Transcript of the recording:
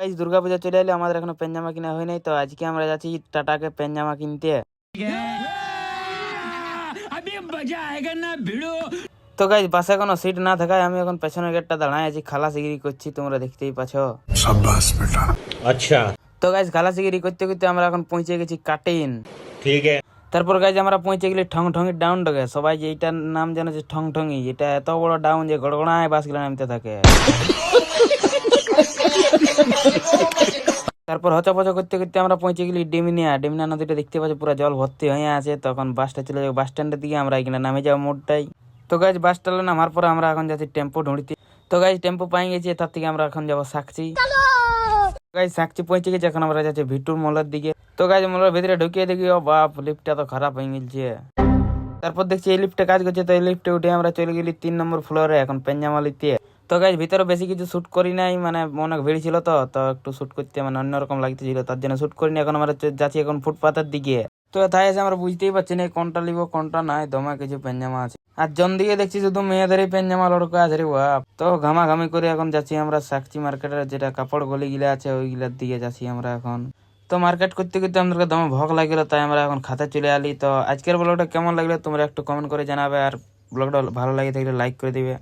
Guys Durga Puja চলে এলে আমাদের এখনো পেনজামা কিনা হয় নাই, তো আজকে আমরা যাচ্ছি টাটাকে পেনজামা কিনতে। তো গাইস বাসে কোনো সিট না থাকায় আমি এখন পেছনের গেটটা দাঁড়ায় আছি, খালাসিগিরি করছি, তোমরা দেখতেই পাচ্ছ। शाबाश बेटा। अच्छा তো গাইস খালাসিগিরি করতে করতে আমরা এখন পৌঁছে গেছি কাটিন। ठीक है। তারপর গাইজ আমরা পৌঁছে গেলি ঠং ঠঙির ডাউনটাকে। সবাই যে এইটার নাম জানে যে ঠং ঠঙি, এটা এত বড় ডাউন যে গড়গড়ায় বাসগুলো নামতে থাকে। তারপর হচপচ করতে করতে আমরা পৌঁছে গেলি ডেমিনিয়া নদীটা দেখতে পাচ্ছি পুরো জল ভর্তি হয়ে আছে। তখন বাসটা চলে যাবো বাস স্ট্যান্ডের দিকে, আমরা এখানে নামে যাবো মোড়টাই। তো গাইজ বাস স্ট্যান্ডে নামার পর আমরা এখন যাচ্ছি টেম্পো ঢুঁড়িতে। তো গাইজ টেম্পো পাই গেছি, তার থেকে আমরা এখন যাবো সাকচি। গাইজ সাকচি পৌঁছে গেছি, এখন আমরা যাচ্ছি ভিটুর মলের দিকে। তো গাইজ মলের ভিতরে ঢুকিয়ে দেখি ও বাপ, লিফটটা তো খারাপ হয়ে গেছে। তারপর দেখছি এই লিফটে কাজ করছে, তো এই লিফটে উঠে আমরা চলে গেলি 3 নম্বর ফ্লোরে এখন পেনজামালিতে। তো গাইজ ভিতরে বেশি কিছু শুট করি নাই, মানে অনেক ভিড় ছিল, তো একটু শুট করতে মানে অন্যরকম লাগতেছিল, তার জন্য শুট করিনি। এখন আমরা যাচ্ছি এখন ফুটপাতের দিকে। তো তাই এসে আমরা বুঝতেই পারছি না কোনটা লিবো কোনটা নাই, দমে কিছু পেনজামা আছে। আর জন দিকে দেখছি শুধু মেয়েদেরই পেনজামা লড়কা আছে রে বাপ। তো ঘামাঘামি করে এখন যাচ্ছি আমরা সাকচি মার্কেটের যেটা কাপড় গলি গিলা আছে ওইগুলার দিকে যাচ্ছি আমরা এখন। তো মার্কেট করতে করতে আমাদেরকে দমে ভোগ লাগলো, তাই আমরা এখন খাতে চলে আলি। তো আজকের ব্লগটা কেমন লাগলো তোমরা একটু কমেন্ট করে জানাবে, আর ব্লগটা ভালো লাগে থাকলে লাইক করে দিবে।